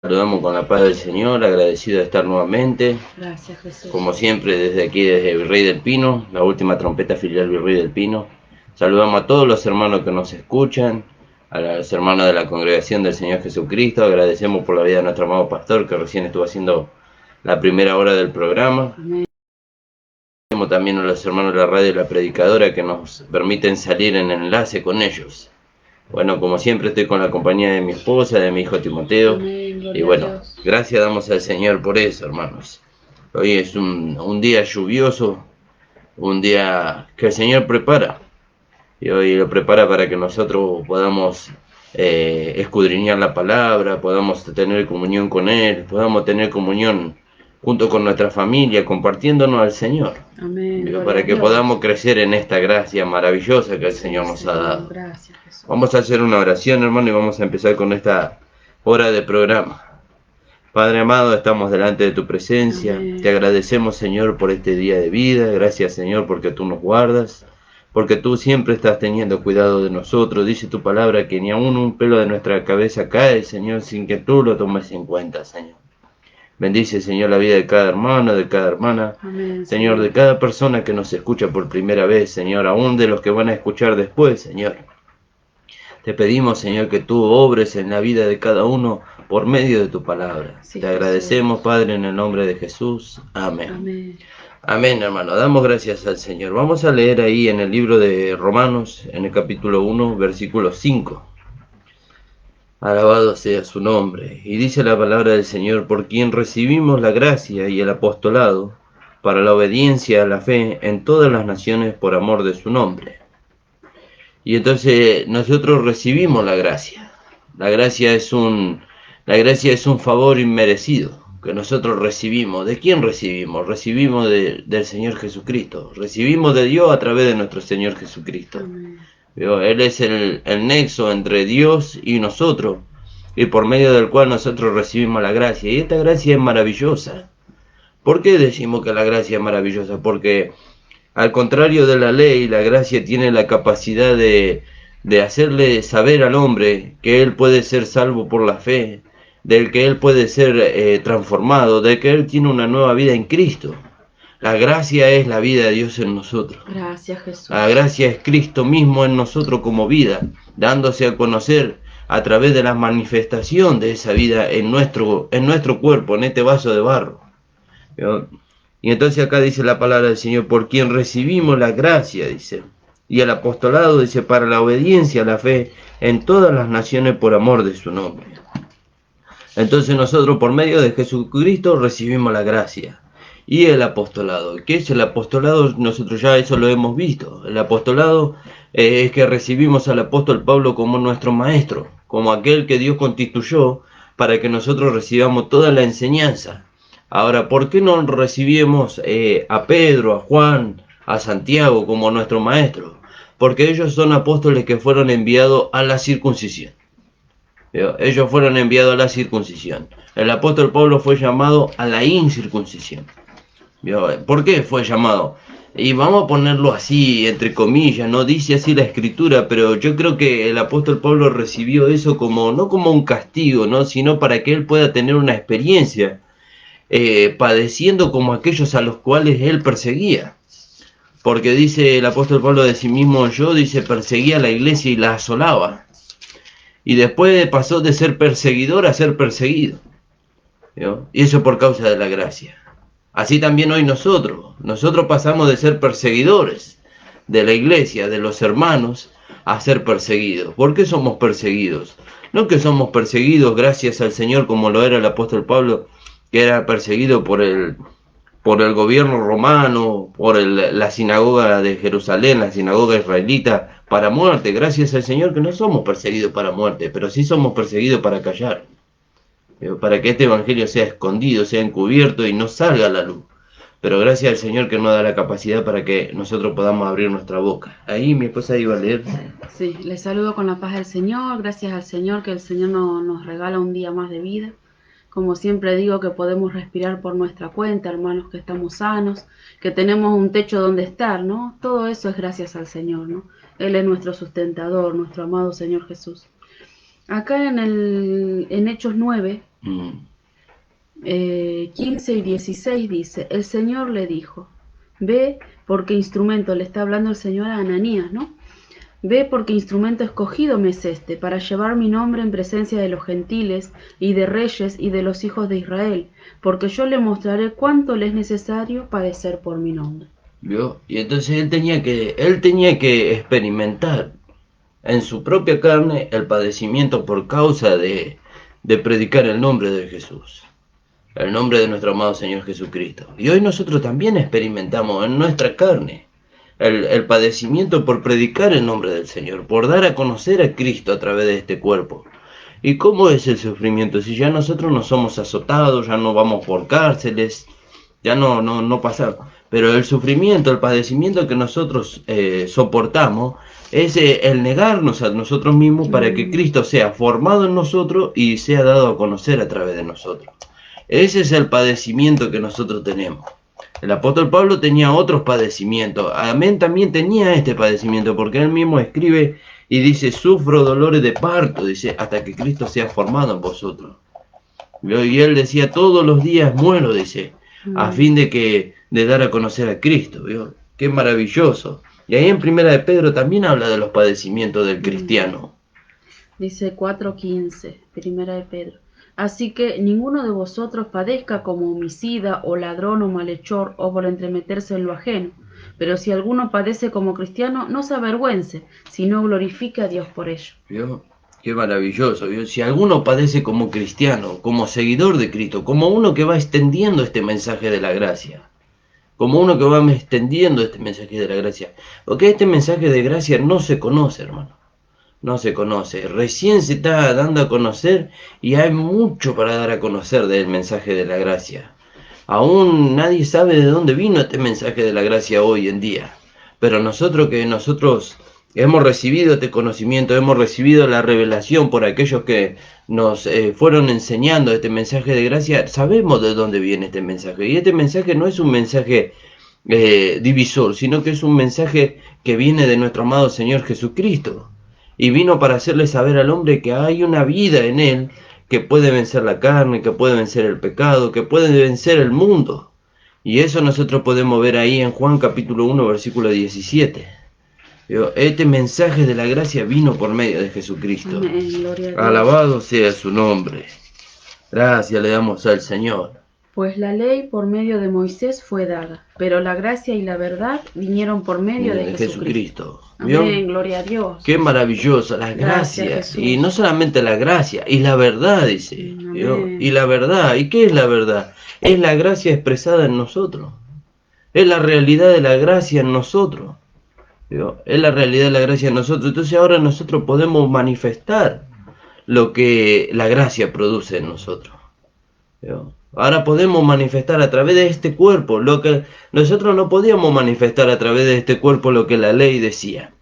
Saludamos con la paz del Señor, agradecido de estar nuevamente, Gracias, Jesús. como siempre desde aquí, desde Virrey del Pino, la última trompeta filial Virrey del Pino. Saludamos a todos los hermanos que nos escuchan, a los hermanos de la congregación del Señor Jesucristo. Agradecemos por la vida de nuestro amado pastor que recién estuvo haciendo la primera hora del programa. Amén. Agradecemos también a los hermanos de la radio y la predicadora que nos permiten salir en enlace con ellos. Bueno, como siempre estoy con la compañía de mi esposa, de mi hijo Timoteo. Amén, Y gloria a bueno, Dios. gracias damos al Señor por eso, hermanos. Hoy es un día lluvioso, un día que el Señor prepara. Y hoy lo prepara para que nosotros podamos escudriñar la palabra, podamos tener comunión con Él, podamos tener comunión junto con nuestra familia, compartiéndonos al Señor. Amén, gloria Para a que podamos Dios. crecer en esta gracia maravillosa que el Sí, Señor nos ha Señor, dado. gracias, Jesús. Vamos a hacer una oración, hermano, y vamos a empezar con esta hora de programa. Padre amado, estamos delante de tu presencia. Te Amén. agradecemos, Señor, por este día de vida. Gracias, Señor, porque tú nos guardas, porque tú siempre estás teniendo cuidado de nosotros. Dice tu palabra que ni aún un pelo de nuestra cabeza cae, Señor, sin que tú lo tomes en cuenta, Señor. Bendice, Señor, la vida de cada hermano, de cada hermana. Amén, Señor, de Señor. cada persona que nos escucha por primera vez, Señor, aún de los que van a escuchar después, Señor. Te pedimos, Señor, que tú obres en la vida de cada uno por medio de tu palabra. Sí, Te agradecemos, Jesús. Padre, en el nombre de Jesús. Amén. Amén. Amén, hermano. Damos gracias al Señor. Vamos a leer ahí en el libro de Romanos, en el capítulo 1, versículo 5. Alabado sea su nombre. Y dice la palabra del Señor, por quien recibimos la gracia y el apostolado para la obediencia a la fe en todas las naciones por amor de su nombre. Y entonces nosotros recibimos la gracia. La gracia es un, la gracia es un favor inmerecido que nosotros recibimos. ¿De quién recibimos? Recibimos del Señor Jesucristo. Recibimos de Dios a través de nuestro Señor Jesucristo. Amén. Él es el nexo entre Dios y nosotros, y por medio del cual nosotros recibimos la gracia. Y esta gracia es maravillosa. ¿Por qué decimos que la gracia es maravillosa? Porque al contrario de la ley, la gracia tiene la capacidad de hacerle saber al hombre que él puede ser salvo por la fe, del que él puede ser transformado, de que él tiene una nueva vida en Cristo. La gracia es la vida de Dios en nosotros. Gracias, La Jesús. gracia es Cristo mismo en nosotros como vida, dándose a conocer a través de la manifestación de esa vida en nuestro cuerpo, en este vaso de barro. Y entonces acá dice la palabra del Señor, por quien recibimos la gracia, dice, y el apostolado, dice, para la obediencia a la fe en todas las naciones por amor de su nombre. Entonces nosotros por medio de Jesucristo recibimos la gracia y el apostolado. ¿Qué es el apostolado? Nosotros ya eso lo hemos visto. El apostolado es que recibimos al apóstol Pablo como nuestro maestro, como aquel que Dios constituyó para que nosotros recibamos toda la enseñanza. Ahora, ¿por qué no recibimos a Pedro, a Juan, a Santiago como nuestro maestro? Porque ellos son apóstoles que fueron enviados a la circuncisión. Ellos fueron enviados a la circuncisión. El apóstol Pablo fue llamado a la incircuncisión. ¿Por qué fue llamado? Y vamos a ponerlo así, entre comillas, no dice así la escritura, pero yo creo que el apóstol Pablo recibió eso como, no como un castigo, ¿no? Sino para que él pueda tener una experiencia, padeciendo como aquellos a los cuales él perseguía. Porque dice el apóstol Pablo de sí mismo, yo, dice, perseguía a la iglesia y la asolaba. Y después pasó de ser perseguidor a ser perseguido. ¿Vio? Y eso por causa de la gracia. Así también hoy nosotros pasamos de ser perseguidores de la iglesia, de los hermanos, a ser perseguidos. ¿Por qué somos perseguidos? No que somos perseguidos gracias al Señor como lo era el apóstol Pablo, que era perseguido por el gobierno romano, la sinagoga de Jerusalén, la sinagoga israelita, para muerte. Gracias al Señor que no somos perseguidos para muerte, pero sí somos perseguidos para callar. Para que este evangelio sea escondido, sea encubierto y no salga a la luz. Pero gracias al Señor que nos da la capacidad para que nosotros podamos abrir nuestra boca. Ahí mi esposa iba a leer. Sí, les saludo con la paz del Señor. Gracias al Señor que el Señor nos regala un día más de vida. Como siempre digo, que podemos respirar por nuestra cuenta, hermanos, que estamos sanos, que tenemos un techo donde estar, ¿no? Todo eso es gracias al Señor, ¿no? Él es nuestro sustentador, nuestro amado Señor Jesús. Acá en Hechos 9 Mm. 15 y 16 dice, el Señor le dijo, ve porque instrumento, le está hablando el Señor a Ananías, ¿no? Ve porque instrumento escogido me es este, para llevar mi nombre en presencia de los gentiles y de reyes y de los hijos de Israel, porque yo le mostraré cuánto le es necesario padecer por mi nombre. ¿Vio? Y entonces él tenía que experimentar en su propia carne el padecimiento por causa de predicar el nombre de Jesús, el nombre de nuestro amado Señor Jesucristo. Y hoy nosotros también experimentamos en nuestra carne el padecimiento por predicar el nombre del Señor, por dar a conocer a Cristo a través de este cuerpo. ¿Y cómo es el sufrimiento? Si ya nosotros no somos azotados, ya no vamos por cárceles, ya no pasa. Pero el sufrimiento, el padecimiento que nosotros soportamos es el negarnos a nosotros mismos para que Cristo sea formado en nosotros y sea dado a conocer a través de nosotros. Ese es el padecimiento que nosotros tenemos. El apóstol Pablo tenía otros padecimientos. Amén también tenía este padecimiento, porque él mismo escribe y dice, sufro dolores de parto, dice, hasta que Cristo sea formado en vosotros. Y él decía, todos los días muero, dice, a fin de dar a conocer a Cristo. ¿Vio? Qué maravilloso. Y ahí en Primera de Pedro también habla de los padecimientos del cristiano. Dice 4:15, Primera de Pedro. Así que ninguno de vosotros padezca como homicida o ladrón o malhechor o por entremeterse en lo ajeno. Pero si alguno padece como cristiano, no se avergüence, sino glorifique a Dios por ello. ¿Vio? Qué maravilloso. ¿Vio? Si alguno padece como cristiano, como seguidor de Cristo, como uno que va extendiendo este mensaje de la gracia, como uno que va extendiendo este mensaje de la gracia, porque este mensaje de gracia no se conoce, hermano. No se conoce, recién se está dando a conocer y hay mucho para dar a conocer del mensaje de la gracia. Aún nadie sabe de dónde vino este mensaje de la gracia hoy en día, pero nosotros hemos recibido este conocimiento, hemos recibido la revelación por aquellos que nos fueron enseñando este mensaje de gracia, sabemos de dónde viene este mensaje. Y este mensaje no es un mensaje divisor, sino que es un mensaje que viene de nuestro amado Señor Jesucristo. Y vino para hacerle saber al hombre que hay una vida en él que puede vencer la carne, que puede vencer el pecado, que puede vencer el mundo. Y eso nosotros podemos ver ahí en Juan capítulo 1, versículo 17. Este mensaje de la gracia vino por medio de Jesucristo. Amén, gloria a Dios. Alabado sea su nombre. Gracias le damos al Señor. Pues la ley por medio de Moisés fue dada, pero la gracia y la verdad vinieron por medio de Jesucristo. ¿Vio? Amén, gloria a Dios. Qué maravilloso, la gracia. Y no solamente la gracia, y la verdad, dice. ¿Vio? Y la verdad. ¿Y qué es la verdad? Es la gracia expresada en nosotros. Es la realidad de la gracia en nosotros. ¿Vio? Es la realidad de la gracia en nosotros. Entonces ahora nosotros podemos manifestar lo que la gracia produce en nosotros. ¿Vio? Ahora podemos manifestar a través de este cuerpo lo que nosotros no podíamos manifestar a través de este cuerpo lo que la ley decía.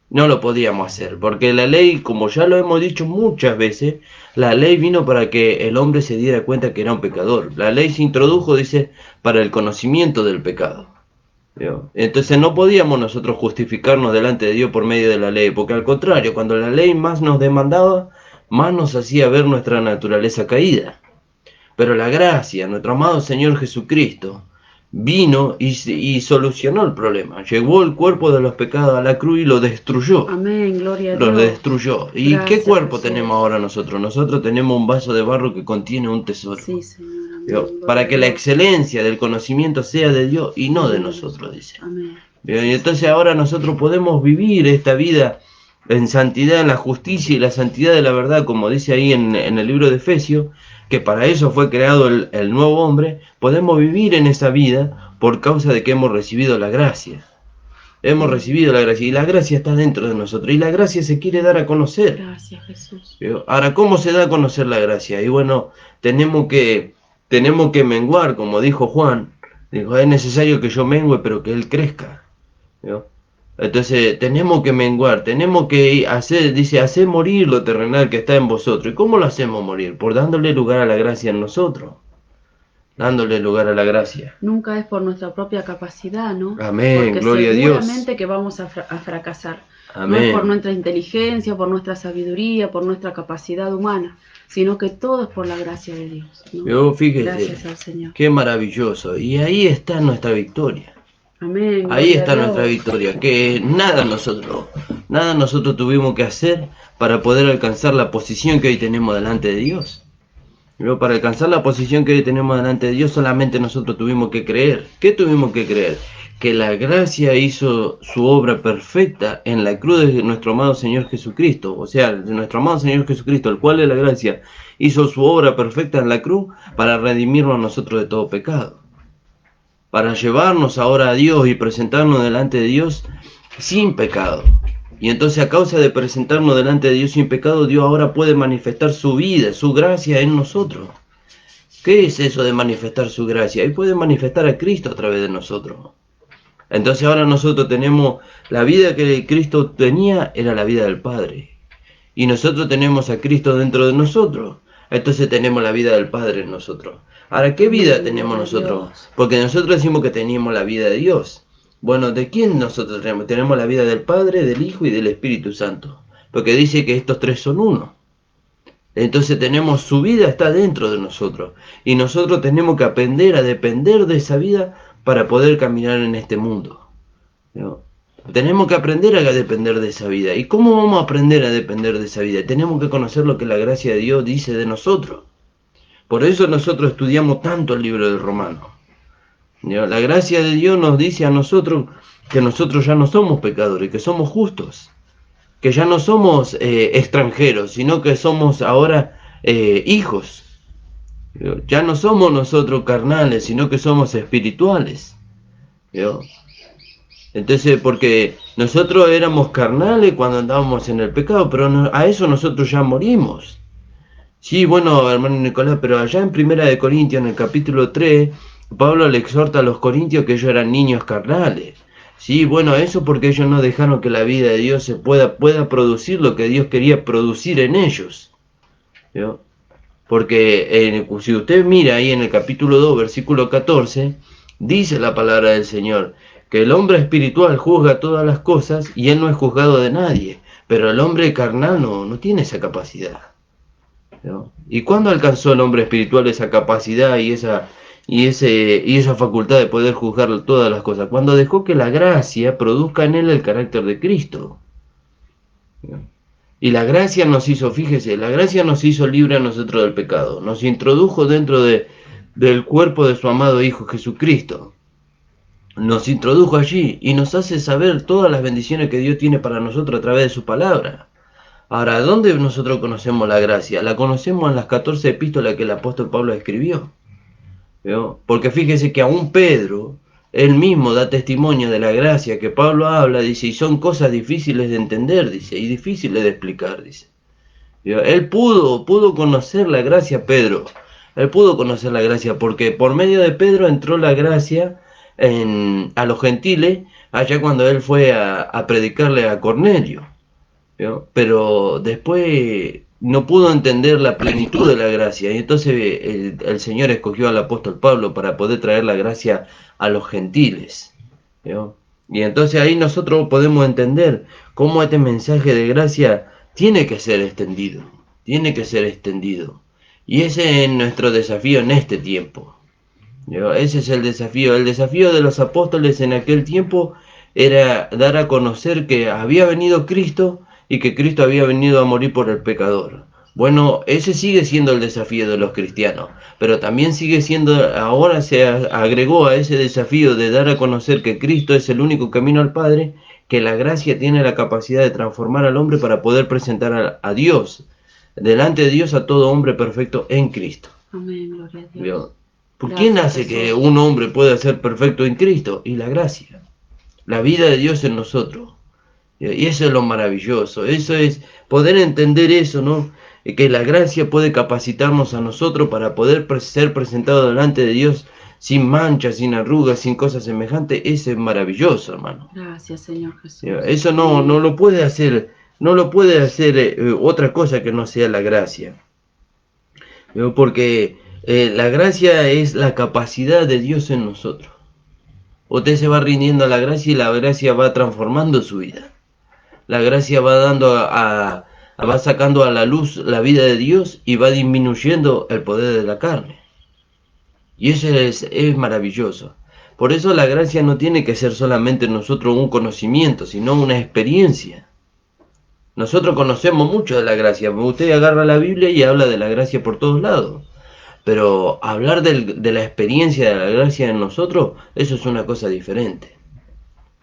No lo podíamos hacer, porque la ley, como ya lo hemos dicho muchas veces, la ley vino para que el hombre se diera cuenta que era un pecador. La ley se introdujo, dice, para el conocimiento del pecado. ¿Vio? Entonces no podíamos nosotros justificarnos delante de Dios por medio de la ley, porque al contrario, cuando la ley más nos demandaba, más nos hacía ver nuestra naturaleza caída. Pero la gracia, nuestro amado Señor Jesucristo, vino y solucionó el problema. Llevó el cuerpo de los pecados a la cruz y lo destruyó. Amén, gloria a Dios. Lo destruyó. ¿Y Gracias, qué cuerpo Jesús. tenemos ahora nosotros? Nosotros tenemos un vaso de barro que contiene un tesoro. Sí, Señor. Amén, Para que la Dios. excelencia del conocimiento sea de Dios y no de nosotros, dice. Amén. Y entonces ahora nosotros podemos vivir esta vida en santidad, en la justicia y la santidad de la verdad, como dice ahí en el libro de Efesios, que para eso fue creado el nuevo hombre. Podemos vivir en esa vida por causa de que hemos recibido la gracia. Hemos recibido la gracia y la gracia está dentro de nosotros y la gracia se quiere dar a conocer. Gracias, Jesús. Ahora, ¿cómo se da a conocer la gracia? Y bueno, tenemos que menguar, como dijo Juan. Dijo, es necesario que yo mengue, pero que él crezca. ¿Vio? Entonces tenemos que menguar, tenemos que hacer, dice, hacer morir lo terrenal que está en vosotros. ¿Y cómo lo hacemos morir? Por dándole lugar a la gracia en nosotros. Dándole lugar a la gracia. Nunca es por nuestra propia capacidad, ¿no? Amén, porque gloria a Dios. seguramente que vamos a fracasar. Amén. No es por nuestra inteligencia, por nuestra sabiduría, por nuestra capacidad humana, sino que todo es por la gracia de Dios, ¿no? Yo, fíjese, Gracias al Señor. qué maravilloso. Y ahí está nuestra victoria. Amén. Ahí Gloria está a nuestra Dios. victoria, que nada nosotros tuvimos que hacer para poder alcanzar la posición que hoy tenemos delante de Dios. Pero para alcanzar la posición que hoy tenemos delante de Dios, solamente nosotros tuvimos que creer. ¿Qué tuvimos que creer? Que la gracia hizo su obra perfecta en la cruz de nuestro amado Señor Jesucristo. O sea, de nuestro amado Señor Jesucristo, el cual es la gracia, hizo su obra perfecta en la cruz para redimirnos a nosotros de todo pecado. Para llevarnos ahora a Dios y presentarnos delante de Dios sin pecado. Y entonces, a causa de presentarnos delante de Dios sin pecado, Dios ahora puede manifestar su vida, su gracia en nosotros. ¿Qué es eso de manifestar su gracia? Él puede manifestar a Cristo a través de nosotros. Entonces ahora nosotros tenemos la vida que Cristo tenía, era la vida del Padre. Y nosotros tenemos a Cristo dentro de nosotros. Entonces tenemos la vida del Padre en nosotros. Ahora, ¿qué vida tenemos nosotros? Porque nosotros decimos que teníamos la vida de Dios. Bueno, ¿de quién nosotros tenemos? Tenemos la vida del Padre, del Hijo y del Espíritu Santo. Porque dice que estos tres son uno. Entonces tenemos, su vida está dentro de nosotros. Y nosotros tenemos que aprender a depender de esa vida para poder caminar en este mundo. ¿No? Tenemos que aprender a depender de esa vida. ¿Y cómo vamos a aprender a depender de esa vida? Tenemos que conocer lo que la gracia de Dios dice de nosotros. Por eso nosotros estudiamos tanto el libro de Romanos. ¿No? La gracia de Dios nos dice a nosotros que nosotros ya no somos pecadores, que somos justos. Que ya no somos extranjeros, sino que somos ahora hijos. Ya no somos nosotros carnales, sino que somos espirituales. ¿Vio? Entonces, porque nosotros éramos carnales cuando andábamos en el pecado, pero a eso nosotros ya morimos. Sí, bueno, hermano Nicolás, pero allá en Primera de Corintios, en el capítulo 3, Pablo le exhorta a los corintios que ellos eran niños carnales. Sí, bueno, eso porque ellos no dejaron que la vida de Dios se pueda producir lo que Dios quería producir en ellos. ¿Vio? Porque si usted mira ahí en el capítulo 2, versículo 14, dice la palabra del Señor, que el hombre espiritual juzga todas las cosas y él no es juzgado de nadie, pero el hombre carnal no tiene esa capacidad. ¿No? ¿Y cuándo alcanzó el hombre espiritual esa capacidad y esa facultad de poder juzgar todas las cosas? Cuando dejó que la gracia produzca en él el carácter de Cristo. ¿No? Y la gracia nos hizo, fíjese, la gracia nos hizo libre a nosotros del pecado. Nos introdujo dentro del cuerpo de su amado Hijo Jesucristo. Nos introdujo allí y nos hace saber todas las bendiciones que Dios tiene para nosotros a través de su palabra. Ahora, ¿dónde nosotros conocemos la gracia? La conocemos en las 14 epístolas que el apóstol Pablo escribió. ¿Vio? Porque fíjese que aún Pedro, él mismo da testimonio de la gracia que Pablo habla, dice, y son cosas difíciles de entender, dice, y difíciles de explicar, dice. ¿Vio? Él pudo conocer la gracia, Pedro. Él pudo conocer la gracia porque por medio de Pedro entró la gracia a los gentiles, allá cuando él fue a predicarle a Cornelio. ¿Vio? Pero después no pudo entender la plenitud de la gracia y entonces el Señor escogió al apóstol Pablo para poder traer la gracia a los gentiles. ¿Vio? Y entonces ahí nosotros podemos entender cómo este mensaje de gracia tiene que ser extendido, y ese es nuestro desafío en este tiempo. ¿Vio? Ese es el desafío de los apóstoles en aquel tiempo era dar a conocer que había venido Cristo y que Cristo había venido a morir por el pecador. Bueno, ese sigue siendo el desafío de los cristianos, pero también sigue siendo, ahora se agregó a ese desafío de dar a conocer que Cristo es el único camino al Padre, que la gracia tiene la capacidad de transformar al hombre para poder presentar a Dios, delante de Dios, a todo hombre perfecto en Cristo. Amén, gloria a Dios. ¿Vio? ¿Por quién hace que un hombre pueda ser perfecto en Cristo? Y la gracia, la vida de Dios en nosotros. Y eso es lo maravilloso, eso es poder entender eso, ¿no? Que la gracia puede capacitarnos a nosotros para poder ser presentados delante de Dios sin manchas, sin arrugas, sin cosas semejantes. Eso es maravilloso, hermano. Gracias, Señor Jesús. Eso no lo puede hacer, otra cosa que no sea la gracia. Porque la gracia es la capacidad de Dios en nosotros. Usted se va rindiendo a la gracia y la gracia va transformando su vida. La gracia va dando a va sacando a la luz la vida de Dios y va disminuyendo el poder de la carne. Y eso es maravilloso. Por eso la gracia no tiene que ser solamente en nosotros un conocimiento, sino una experiencia. Nosotros conocemos mucho de la gracia. Usted agarra la Biblia y habla de la gracia por todos lados. Pero hablar de la experiencia de la gracia en nosotros, eso es una cosa diferente.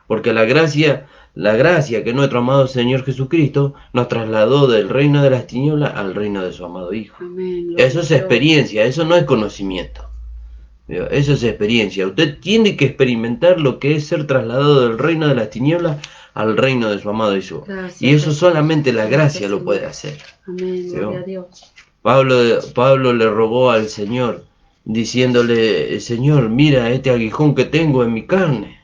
Porque la gracia que nuestro amado Señor Jesucristo nos trasladó del reino de las tinieblas al reino de su amado Hijo. Amén, Eso es experiencia, eso no es conocimiento. Eso es experiencia. Usted tiene que experimentar lo que es ser trasladado del reino de las tinieblas al reino de su amado Hijo. Gracias, y eso Jesús. solamente la gracia Gracias, lo Señor. puede hacer. Amén, gloria a Dios. Pablo le rogó al Señor, diciéndole, Señor, mira este aguijón que tengo en mi carne.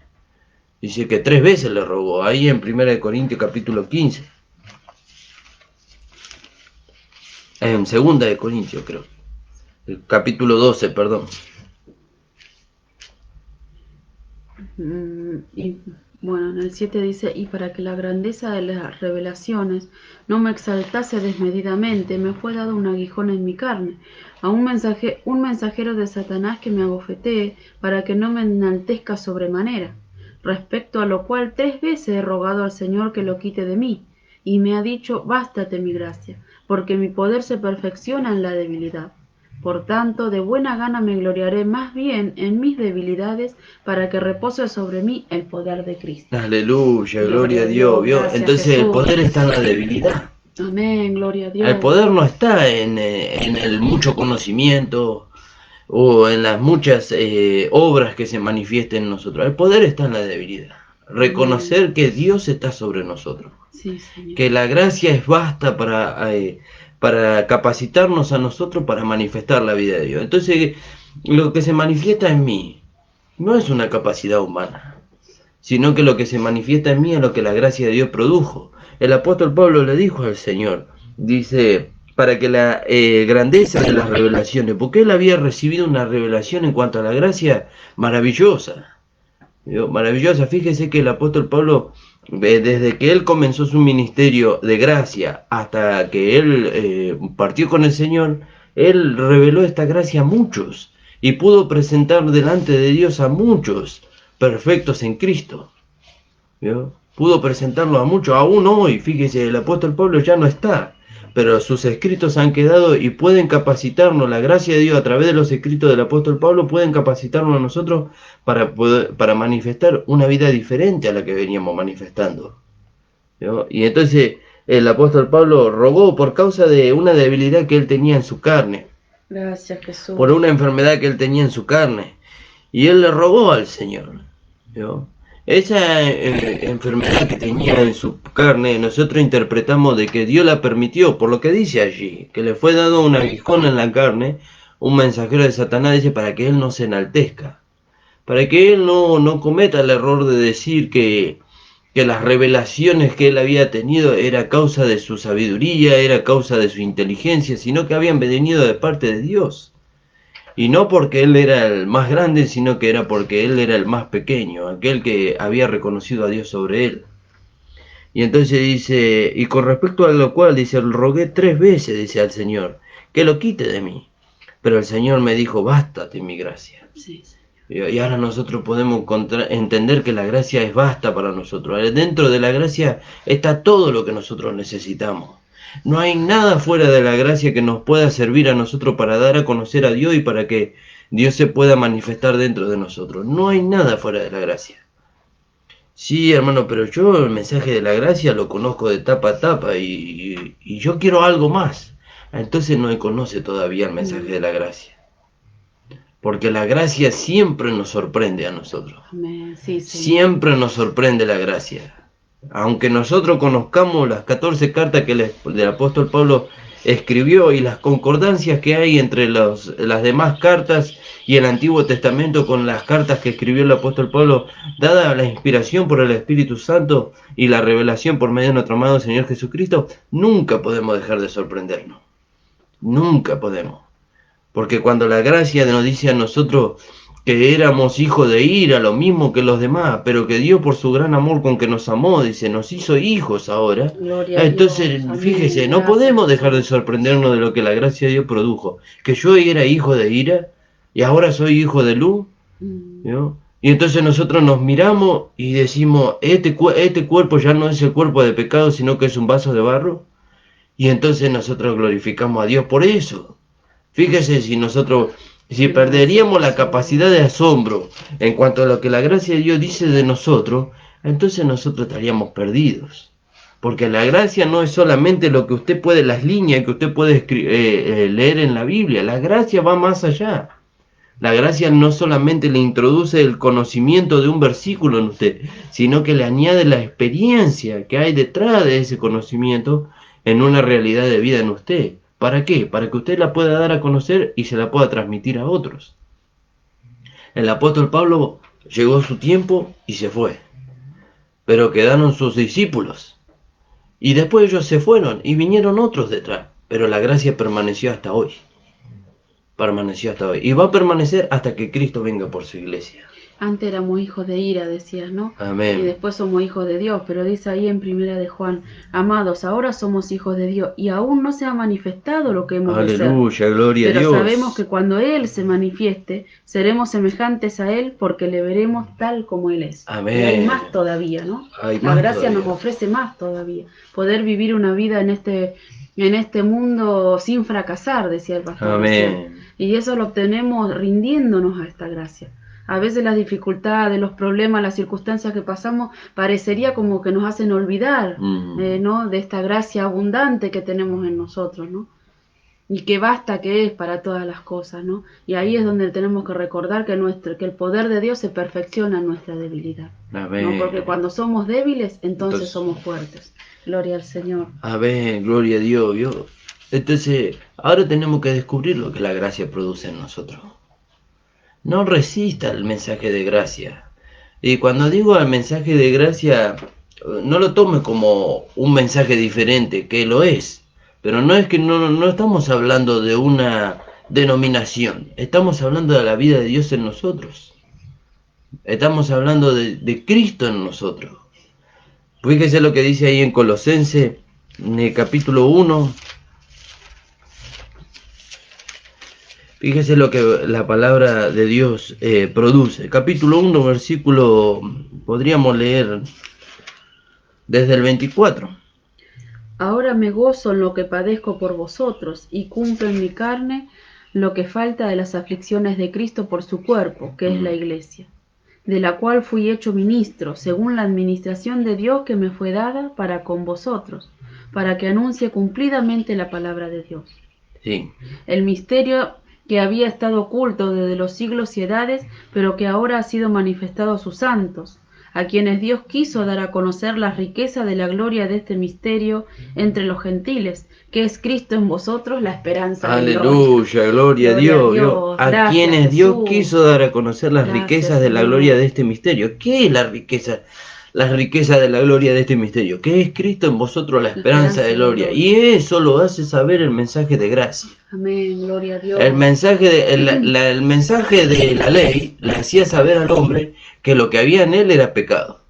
Dice que 3 veces le rogó, ahí en 1 Corintios capítulo 15. En 2 Corintios creo. El capítulo 12, perdón. Y bueno, en el 7 dice, y para que la grandeza de las revelaciones no me exaltase desmedidamente, me fue dado un aguijón en mi carne, a un mensajero de Satanás que me abofetee, para que no me enaltezca sobremanera. Respecto a lo cual 3 veces he rogado al Señor que lo quite de mí, y me ha dicho, bástate mi gracia, porque mi poder se perfecciona en la debilidad. Por tanto, de buena gana me gloriaré más bien en mis debilidades, para que repose sobre mí el poder de Cristo. Aleluya, gloria a Dios. ¿Vio? Gracias, Entonces Jesús. el poder está en la debilidad. Amén, gloria a Dios. El poder no está en el mucho conocimiento o en las muchas obras que se manifiesten en nosotros. El poder está en la debilidad. Reconocer que Dios está sobre nosotros. Sí, Señor. Que la gracia es basta para capacitarnos a nosotros para manifestar la vida de Dios. Entonces, lo que se manifiesta en mí no es una capacidad humana, sino que lo que se manifiesta en mí es lo que la gracia de Dios produjo. El apóstol Pablo le dijo al Señor, dice, para que la grandeza de las revelaciones, porque él había recibido una revelación en cuanto a la gracia maravillosa. Maravillosa. Fíjese que el apóstol Pablo, desde que él comenzó su ministerio de gracia hasta que él partió con el Señor, él reveló esta gracia a muchos y pudo presentar delante de Dios a muchos perfectos en Cristo. ¿Vio? Pudo presentarlo a muchos, aún hoy. Fíjese, el apóstol Pablo ya no está, pero sus escritos han quedado y pueden capacitarnos. La gracia de Dios a través de los escritos del apóstol Pablo pueden capacitarnos a nosotros para manifestar una vida diferente a la que veníamos manifestando. ¿Vio? Y entonces el apóstol Pablo rogó por causa de una debilidad que él tenía en su carne. Gracias, Jesús. Por una enfermedad que él tenía en su carne. Y él le rogó al Señor. ¿Vio? Esa enfermedad que tenía en su carne, nosotros interpretamos de que Dios la permitió, por lo que dice allí, que le fue dado un aguijón en la carne, un mensajero de Satanás, dice, para que él no se enaltezca, para que él no cometa el error de decir que las revelaciones que él había tenido era causa de su sabiduría, era causa de su inteligencia, sino que habían venido de parte de Dios. Y no porque él era el más grande, sino que era porque él era el más pequeño, aquel que había reconocido a Dios sobre él. Y entonces dice, y con respecto a lo cual, dice, rogué 3 veces, dice al Señor, que lo quite de mí. Pero el Señor me dijo, bástate mi gracia. Sí, Señor. Y ahora nosotros podemos entender que la gracia es basta para nosotros. Dentro de la gracia está todo lo que nosotros necesitamos. No hay nada fuera de la gracia que nos pueda servir a nosotros para dar a conocer a Dios y para que Dios se pueda manifestar dentro de nosotros. No hay nada fuera de la gracia. Sí, hermano, pero yo el mensaje de la gracia lo conozco de tapa a tapa y yo quiero algo más. Entonces no conoce todavía el mensaje de la gracia. Porque la gracia siempre nos sorprende a nosotros. Amén. Sí, Señor. Siempre nos sorprende la gracia. Aunque nosotros conozcamos las 14 cartas que el apóstol Pablo escribió y las concordancias que hay entre las demás cartas y el Antiguo Testamento con las cartas que escribió el apóstol Pablo, dada la inspiración por el Espíritu Santo y la revelación por medio de nuestro amado Señor Jesucristo, nunca podemos dejar de sorprendernos. Nunca podemos. Porque cuando la gracia nos dice a nosotros, que éramos hijos de ira, lo mismo que los demás, pero que Dios por su gran amor con que nos amó, dice, nos hizo hijos ahora. Gloria a Entonces, Dios. fíjese, Amén. no Gracias, podemos dejar de Jesús. sorprendernos de lo que la gracia de Dios produjo. Que yo era hijo de ira y ahora soy hijo de luz, ¿no? Y entonces nosotros nos miramos y decimos, este cuerpo ya no es el cuerpo de pecado, sino que es un vaso de barro. Y entonces nosotros glorificamos a Dios por eso. Fíjese si perderíamos la capacidad de asombro en cuanto a lo que la gracia de Dios dice de nosotros, entonces nosotros estaríamos perdidos. Porque la gracia no es solamente lo que usted puede, las líneas que usted puede leer en la Biblia. La gracia va más allá. La gracia no solamente le introduce el conocimiento de un versículo en usted, sino que le añade la experiencia que hay detrás de ese conocimiento en una realidad de vida en usted. ¿Para qué? Para que usted la pueda dar a conocer y se la pueda transmitir a otros. El apóstol Pablo llegó su tiempo y se fue, pero quedaron sus discípulos. Y después ellos se fueron y vinieron otros detrás, pero la gracia permaneció hasta hoy. Permaneció hasta hoy. Y va a permanecer hasta que Cristo venga por su iglesia. Antes éramos hijos de ira, decías, ¿no? Amén. Y después somos hijos de Dios, pero dice ahí en Primera de Juan, amados, ahora somos hijos de Dios y aún no se ha manifestado lo que hemos de ser. Aleluya, gloria a Pero Dios. sabemos que cuando Él se manifieste, seremos semejantes a Él porque le veremos tal como Él es. Amén. Y hay más todavía, ¿no? Hay La más gracia todavía. nos ofrece más todavía. Poder vivir una vida en este mundo sin fracasar, decía el pastor recién. Amén. Y eso lo obtenemos rindiéndonos a esta gracia. A veces las dificultades, los problemas, las circunstancias que pasamos parecería como que nos hacen olvidar, ¿no? De esta gracia abundante que tenemos en nosotros, ¿no? Y que basta que es para todas las cosas, ¿no? Y ahí es donde tenemos que recordar que el poder de Dios se perfecciona en nuestra debilidad. Amén. ¿No? Porque cuando somos débiles, entonces somos fuertes. Gloria al Señor. Amén, gloria a Dios, ¿vio? Entonces, ahora tenemos que descubrir lo que la gracia produce en nosotros. No resista el mensaje de gracia. Y cuando digo al mensaje de gracia, no lo tome como un mensaje diferente, que lo es. Pero no es que no estamos hablando de una denominación. Estamos hablando de la vida de Dios en nosotros. Estamos hablando de Cristo en nosotros. Fíjese lo que dice ahí en Colosenses, en el capítulo 1. Fíjese lo que la palabra de Dios produce. Capítulo 1, versículo, podríamos leer desde el 24. Ahora me gozo en lo que padezco por vosotros y cumplo en mi carne lo que falta de las aflicciones de Cristo por su cuerpo, que es la iglesia, de la cual fui hecho ministro, según la administración de Dios que me fue dada para con vosotros, para que anuncie cumplidamente la palabra de Dios. Sí. El misterio que había estado oculto desde los siglos y edades, pero que ahora ha sido manifestado a sus santos, a quienes Dios quiso dar a conocer la riqueza de la gloria de este misterio entre los gentiles, que es Cristo en vosotros, la esperanza de gloria. Aleluya, gloria a Dios. A Gracias, quienes Dios Jesús. quiso dar a conocer las Gracias, riquezas de la Señor. gloria de este misterio. ¿Qué es la riqueza? La riqueza de la gloria de este misterio, que es Cristo en vosotros, la esperanza de gloria. Y eso lo hace saber el mensaje de gracia. Amén, gloria a Dios. El mensaje el mensaje de la ley le hacía saber al hombre que lo que había en él era pecado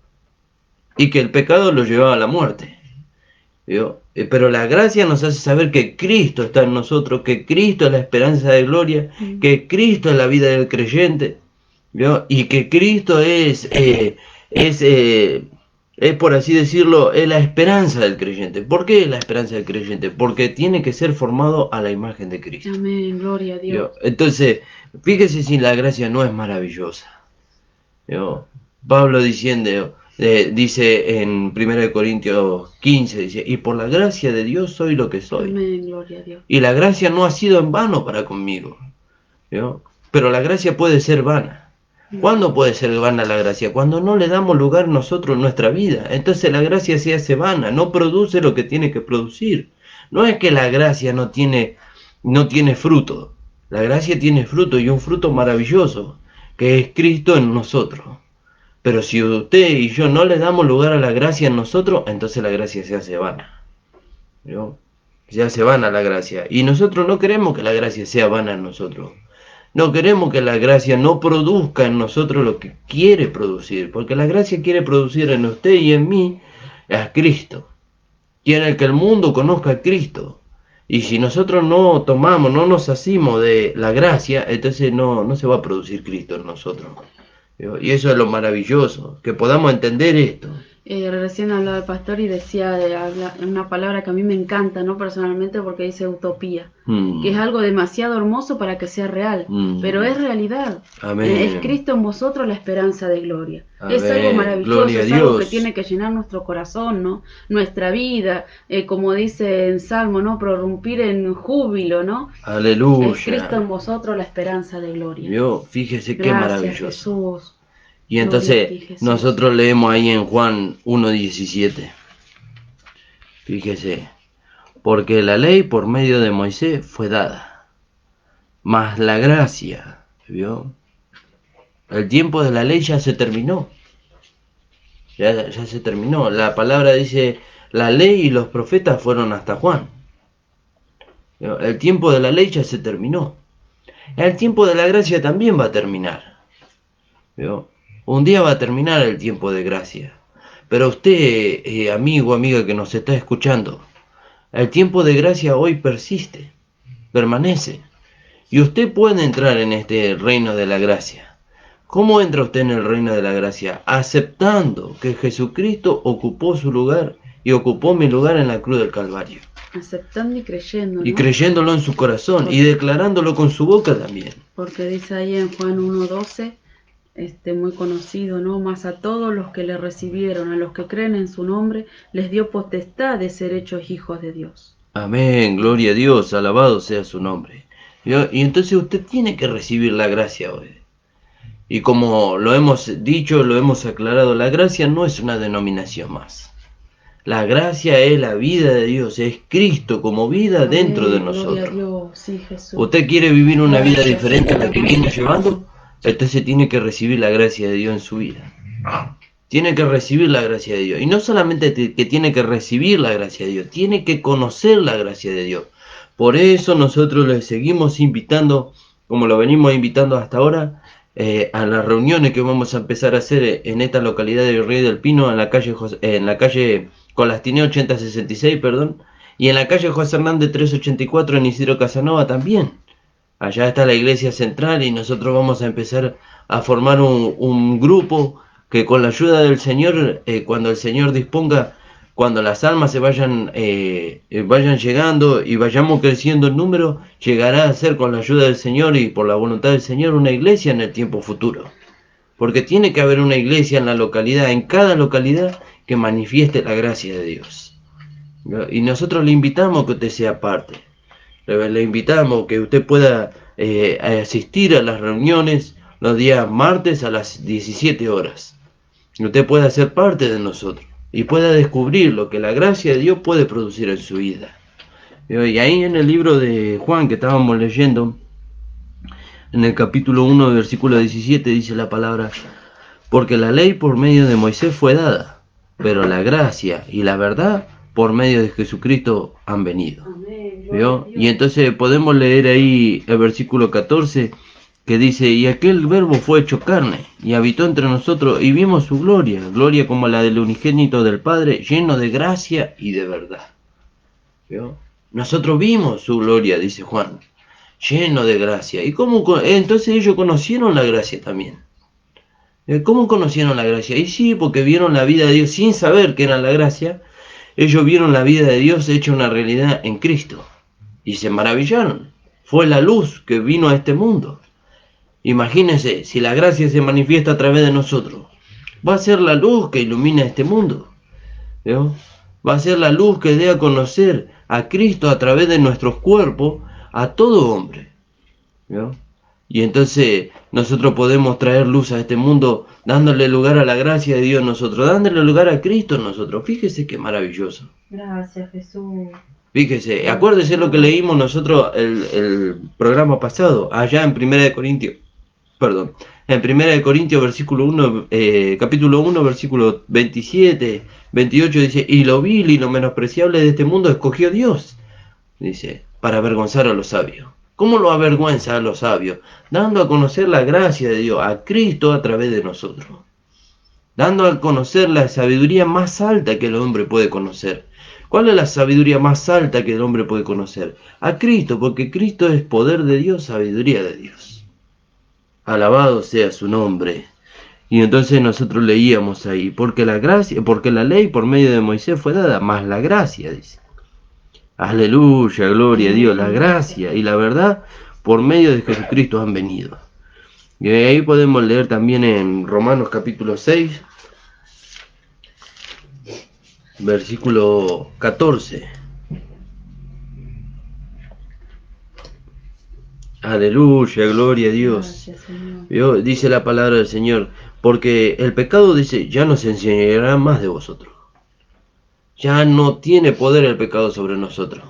y que el pecado lo llevaba a la muerte. ¿Vio? Pero la gracia nos hace saber que Cristo está en nosotros, que Cristo es la esperanza de gloria, que Cristo es la vida del creyente, ¿vio? Y que Cristo es por así decirlo, es la esperanza del creyente. ¿Por qué es la esperanza del creyente? Porque tiene que ser formado a la imagen de Cristo. Amén, gloria a Dios. ¿Vio? Entonces, fíjese si la gracia no es maravillosa. ¿Vio? Pablo dice en 1 Corintios 15, dice, y por la gracia de Dios soy lo que soy. Amén, gloria a Dios. Y la gracia no ha sido en vano para conmigo. ¿Vio? Pero la gracia puede ser vana. ¿Cuándo puede ser vana la gracia? Cuando no le damos lugar nosotros en nuestra vida. Entonces la gracia se hace vana, no produce lo que tiene que producir. No es que la gracia no tiene fruto. La gracia tiene fruto y un fruto maravilloso, que es Cristo en nosotros. Pero si usted y yo no le damos lugar a la gracia en nosotros, entonces la gracia se hace vana. ¿Vio? Se hace vana la gracia. Y nosotros no queremos que la gracia sea vana en nosotros. No queremos que la gracia no produzca en nosotros lo que quiere producir, porque la gracia quiere producir en usted y en mí a Cristo. Quiere que el mundo conozca a Cristo. Y si nosotros no tomamos, no nos hacemos de la gracia, entonces no se va a producir Cristo en nosotros. Y eso es lo maravilloso, que podamos entender esto. Recién hablaba el pastor y decía una palabra que a mí me encanta, ¿no? Personalmente, porque dice utopía, que es algo demasiado hermoso para que sea real, pero es realidad. Amén. Es Cristo en vosotros la esperanza de gloria. Amén. Es algo maravilloso, Gloria a es algo que Dios. tiene que llenar nuestro corazón, ¿no? Nuestra vida, como dice en Salmo, ¿no? Prorrumpir en júbilo, ¿no? Aleluya. Es Cristo en vosotros la esperanza de gloria. Yo, fíjese qué Gracias, maravilloso. Jesús. Y entonces Ti, Jesús. nosotros leemos ahí en Juan 1:17. Fíjese, porque la ley por medio de Moisés fue dada, mas la gracia, ¿vio? El tiempo de la ley ya se terminó. Ya se terminó. La palabra dice, la ley y los profetas fueron hasta Juan. ¿Vio? El tiempo de la ley ya se terminó. El tiempo de la gracia también va a terminar. ¿Vio? Un día va a terminar el tiempo de gracia. Pero usted, amigo, amiga que nos está escuchando, el tiempo de gracia hoy persiste, permanece. Y usted puede entrar en este reino de la gracia. ¿Cómo entra usted en el reino de la gracia? Aceptando que Jesucristo ocupó su lugar y ocupó mi lugar en la cruz del Calvario. Aceptando y creyendo, ¿no? Y creyéndolo en su corazón y declarándolo con su boca también. Porque dice ahí en Juan 1:12, muy conocido, ¿no? Mas a todos los que le recibieron, a los que creen en su nombre, les dio potestad de ser hechos hijos de Dios. Amén, gloria a Dios, alabado sea su nombre. Y entonces usted tiene que recibir la gracia hoy. Y como lo hemos dicho, lo hemos aclarado, la gracia no es una denominación más. La gracia es la vida de Dios, es Cristo como vida dentro de nosotros. Gloria a Dios, sí, Jesús. ¿Usted quiere vivir una vida diferente a la que viene llevando? Entonces tiene que recibir la gracia de Dios en su vida. Tiene que recibir la gracia de Dios. Y no solamente que tiene que recibir la gracia de Dios, tiene que conocer la gracia de Dios. Por eso nosotros les seguimos invitando, como lo venimos invitando hasta ahora, a las reuniones que vamos a empezar a hacer en esta localidad de Virrey del Pino, en la calle Colastineo 8066, perdón, y en la calle José Hernández 384 en Isidro Casanova también. Allá está la iglesia central y nosotros vamos a empezar a formar un grupo que con la ayuda del Señor, cuando el Señor disponga, cuando las almas se vayan llegando y vayamos creciendo en número, llegará a ser con la ayuda del Señor y por la voluntad del Señor una iglesia en el tiempo futuro. Porque tiene que haber una iglesia en la localidad, en cada localidad, que manifieste la gracia de Dios. Y nosotros le invitamos a que usted sea parte. Le invitamos que usted pueda asistir a las reuniones los días martes a las 17 horas. Que usted pueda ser parte de nosotros y pueda descubrir lo que la gracia de Dios puede producir en su vida. Y ahí en el libro de Juan que estábamos leyendo, en el capítulo 1, versículo 17, dice la palabra, porque la ley por medio de Moisés fue dada, pero la gracia y la verdad por medio de Jesucristo han venido. ¿Vio? Y entonces podemos leer ahí el versículo 14 que dice, y aquel verbo fue hecho carne y habitó entre nosotros y vimos su gloria, gloria como la del unigénito del Padre, lleno de gracia y de verdad. ¿Vio? Nosotros vimos su gloria, dice Juan, lleno de gracia. ¿Y cómo? Entonces ellos conocieron la gracia también. ¿Cómo conocieron la gracia? Y sí, porque vieron la vida de Dios sin saber que era la gracia. Ellos vieron la vida de Dios hecha una realidad en Cristo y se maravillaron. Fue la luz que vino a este mundo. Imagínense, si la gracia se manifiesta a través de nosotros, va a ser la luz que ilumina este mundo. ¿Vio? Va a ser la luz que dé a conocer a Cristo a través de nuestros cuerpos a todo hombre. ¿Vio? Y entonces nosotros podemos traer luz a este mundo dándole lugar a la gracia de Dios en nosotros, dándole lugar a Cristo en nosotros. Fíjese qué maravilloso. Gracias, Jesús. Fíjese, acuérdese lo que leímos nosotros el programa pasado, allá en 1 Corintios, versículo 1, capítulo 1, versículo 27, 28, dice, y lo vil y lo menospreciable de este mundo escogió Dios, dice, para avergonzar a los sabios. ¿Cómo lo avergüenza a los sabios? Dando a conocer la gracia de Dios, a Cristo a través de nosotros. Dando a conocer la sabiduría más alta que el hombre puede conocer. ¿Cuál es la sabiduría más alta que el hombre puede conocer? A Cristo, porque Cristo es poder de Dios, sabiduría de Dios. Alabado sea su nombre. Y entonces nosotros leíamos ahí, porque la gracia, porque la ley por medio de Moisés fue dada, más la gracia, dice. Aleluya, gloria a Dios, la gracia y la verdad por medio de Jesucristo han venido. Y ahí podemos leer también en Romanos capítulo 6, versículo 14. Aleluya, gloria a Dios. Gracias, Dice la palabra del Señor, porque el pecado, dice, ya no se enseñará más de vosotros. Ya no tiene poder el pecado sobre nosotros.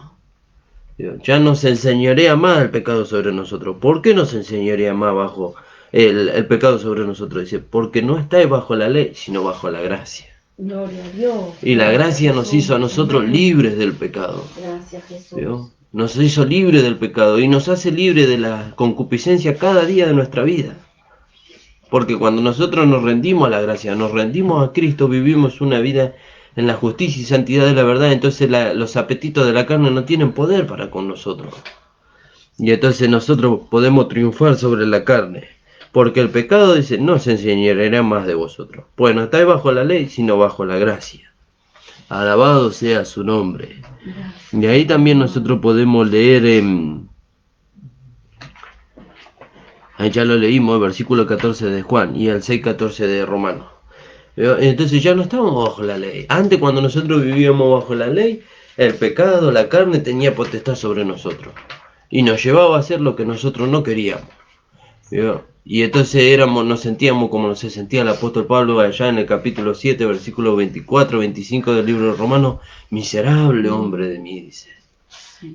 Ya no se enseñaría más el pecado sobre nosotros. ¿Por qué no se enseñaría más bajo el pecado sobre nosotros? Dice, porque no estáis bajo la ley, sino bajo la gracia. Gloria a Dios. Y la gracia nos Jesús. hizo a nosotros libres del pecado. Gracias, Jesús. ¿Vio? Nos hizo libres del pecado y nos hace libres de la concupiscencia cada día de nuestra vida. Porque cuando nosotros nos rendimos a la gracia, nos rendimos a Cristo, vivimos una vida en la justicia y santidad de la verdad, entonces los apetitos de la carne no tienen poder para con nosotros. Y entonces nosotros podemos triunfar sobre la carne. Porque el pecado, dice, no se enseñará más de vosotros. Pues no estáis bajo la ley, sino bajo la gracia. Alabado sea su nombre. Gracias. Y ahí también nosotros podemos leer, ya lo leímos, el versículo 14 de Juan y el 6:14 de Romanos. Entonces ya no estamos bajo la ley. Antes, cuando nosotros vivíamos bajo la ley, el pecado, la carne tenía potestad sobre nosotros. Y nos llevaba a hacer lo que nosotros no queríamos. Y entonces nos sentíamos como se sentía el apóstol Pablo allá en el capítulo 7, versículo 24, 25 del libro de Romanos. Miserable hombre de mí, dice.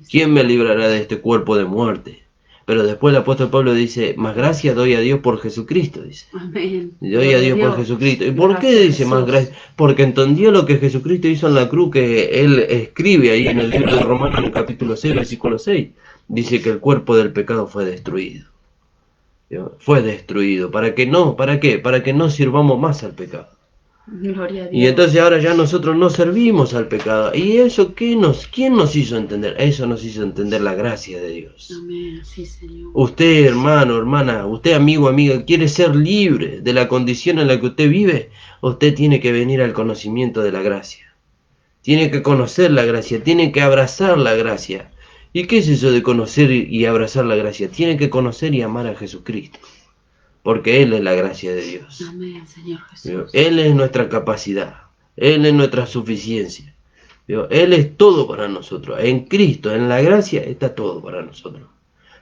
¿Quién me librará de este cuerpo de muerte? Pero después el apóstol Pablo dice, más gracia doy a Dios por Jesucristo, dice. Amén. Doy a Dios por Jesucristo. ¿Y por qué dice más gracia? Porque entendió lo que Jesucristo hizo en la cruz, que él escribe ahí en el libro de Romanos, en el capítulo 6, versículo 6. Dice que el cuerpo del pecado fue destruido. Fue destruido. ¿Para qué no? ¿Para qué? Para que no sirvamos más al pecado. Gloria a Dios. Y entonces ahora ya nosotros no servimos al pecado. ¿Y eso quién nos hizo entender? Eso nos hizo entender la gracia de Dios. Amén, sí, Señor. Usted, hermano, hermana, usted, amigo, amiga, quiere ser libre de la condición en la que usted vive, usted tiene que venir al conocimiento de la gracia. Tiene que conocer la gracia, tiene que abrazar la gracia. ¿Y qué es eso de conocer y abrazar la gracia? Tiene que conocer y amar a Jesucristo. Porque Él es la gracia de Dios. Amén, Señor Jesús. Él es nuestra capacidad. Él es nuestra suficiencia. Él es todo para nosotros. En Cristo, en la gracia, está todo para nosotros.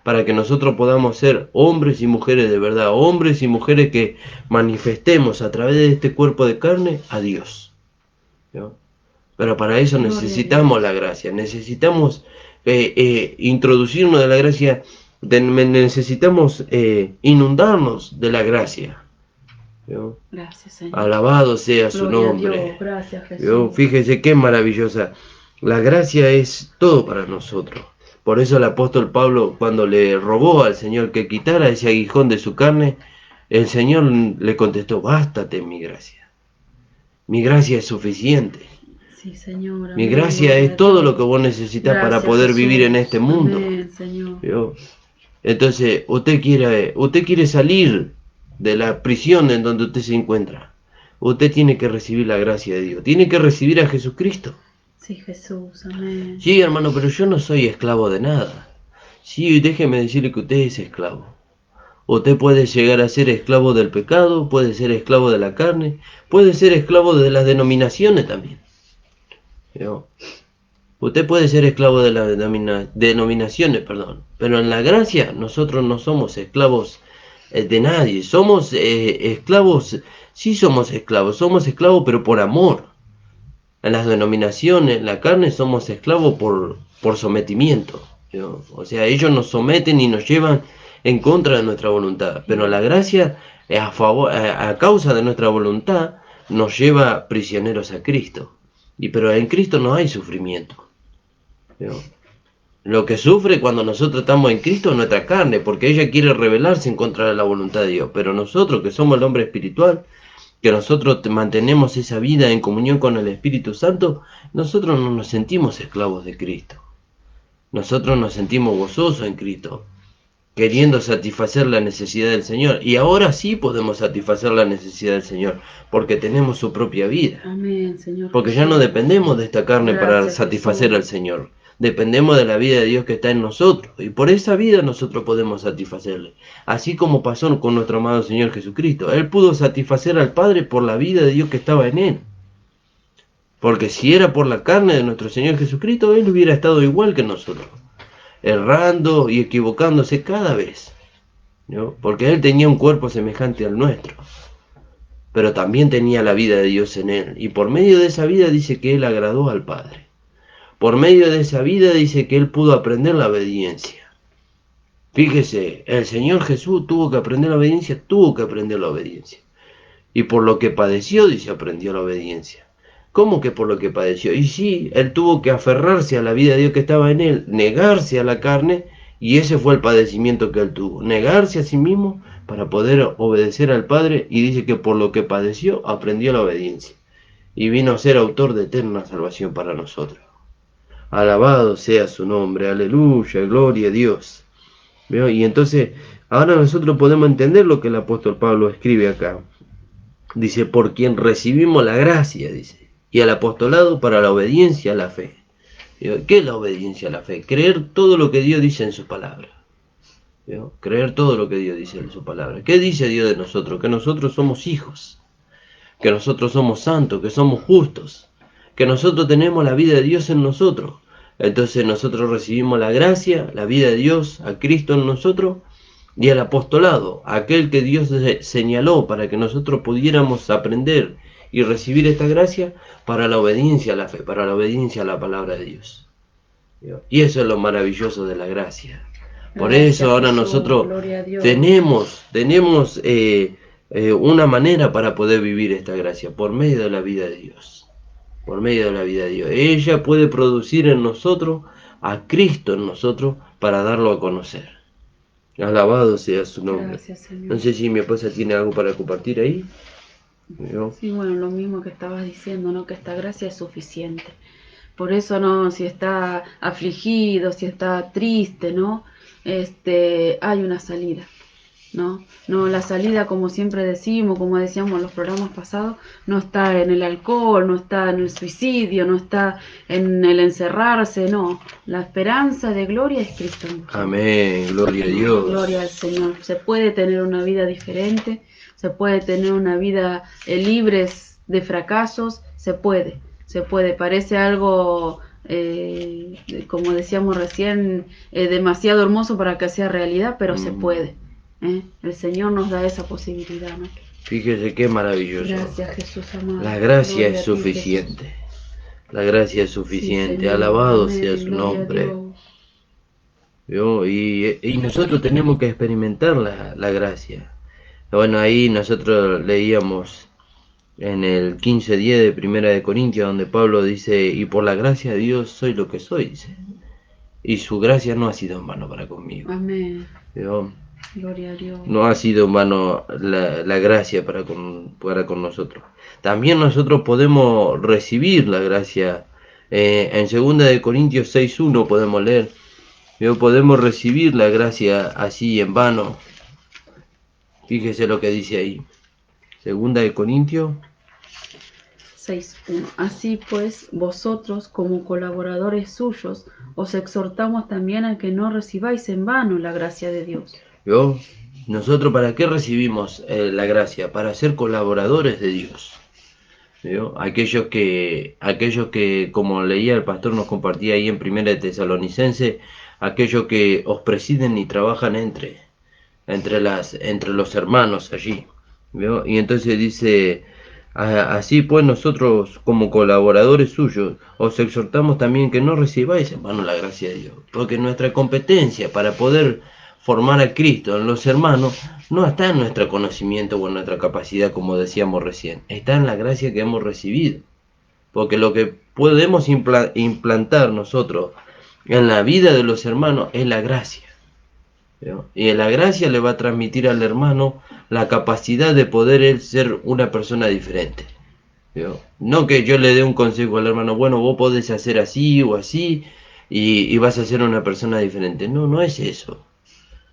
Para que nosotros podamos ser hombres y mujeres de verdad. Hombres y mujeres que manifestemos a través de este cuerpo de carne a Dios. Pero para eso necesitamos la gracia. Necesitamos introducirnos de la gracia. Necesitamos inundarnos de la gracia. Gracias, Señor. Alabado sea su Gloria a nombre. Dios. Gracias, Jesús. Fíjese qué maravillosa. La gracia es todo para nosotros. Por eso el apóstol Pablo, cuando le rogó al Señor que quitara ese aguijón de su carne, el Señor le contestó, bástate mi gracia. Mi gracia es suficiente. Sí, Señor. Mi Amén. gracia es todo lo que vos necesitas para poder Jesús. vivir en este mundo. Amén, Señor. Entonces, usted quiere salir de la prisión en donde usted se encuentra. Usted tiene que recibir la gracia de Dios. Tiene que recibir a Jesucristo. Sí, Jesús. Amén. Sí, hermano, pero yo no soy esclavo de nada. Sí, déjeme decirle que usted es esclavo. Usted puede llegar a ser esclavo del pecado, puede ser esclavo de la carne, puede ser esclavo de las denominaciones también. Usted puede ser esclavo de las denominaciones, pero en la gracia nosotros no somos esclavos de nadie. Somos esclavos, sí somos esclavos pero por amor. En las denominaciones, en la carne, somos esclavos por sometimiento. O sea, ellos nos someten y nos llevan en contra de nuestra voluntad. Pero la gracia, a causa de nuestra voluntad, nos lleva prisioneros a Cristo. Pero en Cristo no hay sufrimiento. Lo que sufre cuando nosotros estamos en Cristo es nuestra carne, porque ella quiere rebelarse en contra de la voluntad de Dios. Pero nosotros, que somos el hombre espiritual, que nosotros mantenemos esa vida en comunión con el Espíritu Santo, nosotros no nos sentimos esclavos de Cristo. Nosotros nos sentimos gozosos en Cristo, queriendo satisfacer la necesidad del Señor. Y ahora sí podemos satisfacer la necesidad del Señor, porque tenemos su propia vida. Amén, Señor Porque Jesús. ya no dependemos de esta carne para Gracias, satisfacer Jesús. al Señor. Dependemos de la vida de Dios que está en nosotros. Y por esa vida nosotros podemos satisfacerle. Así como pasó con nuestro amado Señor Jesucristo. Él pudo satisfacer al Padre por la vida de Dios que estaba en Él. Porque si era por la carne de nuestro Señor Jesucristo, Él hubiera estado igual que nosotros, errando y equivocándose cada vez, ¿no? Porque Él tenía un cuerpo semejante al nuestro, pero también tenía la vida de Dios en Él. Y por medio de esa vida dice que Él agradó al Padre. Por medio de esa vida dice que Él pudo aprender la obediencia. Fíjese, el Señor Jesús tuvo que aprender la obediencia. Y por lo que padeció, dice, aprendió la obediencia. ¿Cómo que por lo que padeció? Y sí, Él tuvo que aferrarse a la vida de Dios que estaba en Él, negarse a la carne, y ese fue el padecimiento que Él tuvo. Negarse a sí mismo para poder obedecer al Padre, y dice que por lo que padeció, aprendió la obediencia. Y vino a ser autor de eterna salvación para nosotros. Alabado sea su nombre, aleluya, gloria a Dios. ¿Veo? Y entonces, ahora nosotros podemos entender lo que el apóstol Pablo escribe acá. Dice, por quien recibimos la gracia, dice, y el apostolado para la obediencia a la fe. ¿Qué es la obediencia a la fe? Creer todo lo que Dios dice en su palabra. ¿Veo? Creer todo lo que Dios dice en su palabra. ¿Qué dice Dios de nosotros? Que nosotros somos hijos, que nosotros somos santos, que somos justos, que nosotros tenemos la vida de Dios en nosotros. Entonces nosotros recibimos la gracia, la vida de Dios, a Cristo en nosotros, y el apostolado, aquel que Dios señaló para que nosotros pudiéramos aprender y recibir esta gracia para la obediencia a la fe, para la obediencia a la palabra de Dios. Y eso es lo maravilloso de la gracia. Por eso ahora nosotros tenemos una manera para poder vivir esta gracia, por medio de la vida de Dios. Por medio de la vida de Dios. Ella puede producir en nosotros, a Cristo en nosotros, para darlo a conocer. Alabado sea su nombre. Gracias, Señor. No sé si mi esposa tiene algo para compartir ahí. ¿No? Sí, bueno, lo mismo que estabas diciendo, ¿no? Que esta gracia es suficiente. Por eso, ¿no? Si está afligido, si está triste, ¿no? Hay una salida, ¿no? No, la salida, como siempre decimos, como decíamos en los programas pasados, no está en el alcohol, no está en el suicidio, no está en el encerrarse, no. La esperanza de gloria es Cristo. Amén, gloria a Dios. Gloria al Señor. Se puede tener una vida diferente, se puede tener una vida libre de fracasos, se puede. Parece algo, como decíamos recién, demasiado hermoso para que sea realidad, pero se puede. El Señor nos da esa posibilidad, ¿no? Fíjese qué maravilloso. Gracias, Jesús amado. La gracia Gloria es suficiente. La gracia es suficiente. Sí, alabado amén, sea su nombre. Y nosotros tenemos que experimentar la gracia. Bueno, ahí nosotros leíamos en el 15:10 de Primera de Corintios, donde Pablo dice, y por la gracia de Dios soy lo que soy, dice. Y su gracia no ha sido en vano para conmigo. Amén. ¿Vio? Gloria a Dios. No ha sido en vano la gracia para con nosotros. También nosotros podemos recibir la gracia. En 2 de Corintios 6:1 podemos leer, ¿vio? Podemos recibir la gracia así en vano. Fíjese lo que dice ahí. 2 de Corintios 6:1. Así pues, vosotros, como colaboradores suyos, os exhortamos también a que no recibáis en vano la gracia de Dios. ¿Vio? Nosotros, ¿para qué recibimos la gracia? Para ser colaboradores de Dios. ¿Vio? Aquellos que, como leía el pastor, nos compartía ahí en 1 de Tesalonicense, aquellos que os presiden y trabajan entre los hermanos allí. ¿Vio? Y entonces dice, así pues nosotros como colaboradores suyos os exhortamos también que no recibáis en vano la gracia de Dios, porque nuestra competencia para poder formar a Cristo en los hermanos no está en nuestro conocimiento o en nuestra capacidad, como decíamos recién, está en la gracia que hemos recibido, porque lo que podemos implantar nosotros en la vida de los hermanos es la gracia. ¿Vio? Y la gracia le va a transmitir al hermano la capacidad de poder él ser una persona diferente. ¿Vio? No que yo le dé un consejo al hermano, bueno, vos podés hacer así o así y vas a ser una persona diferente. No, no es eso.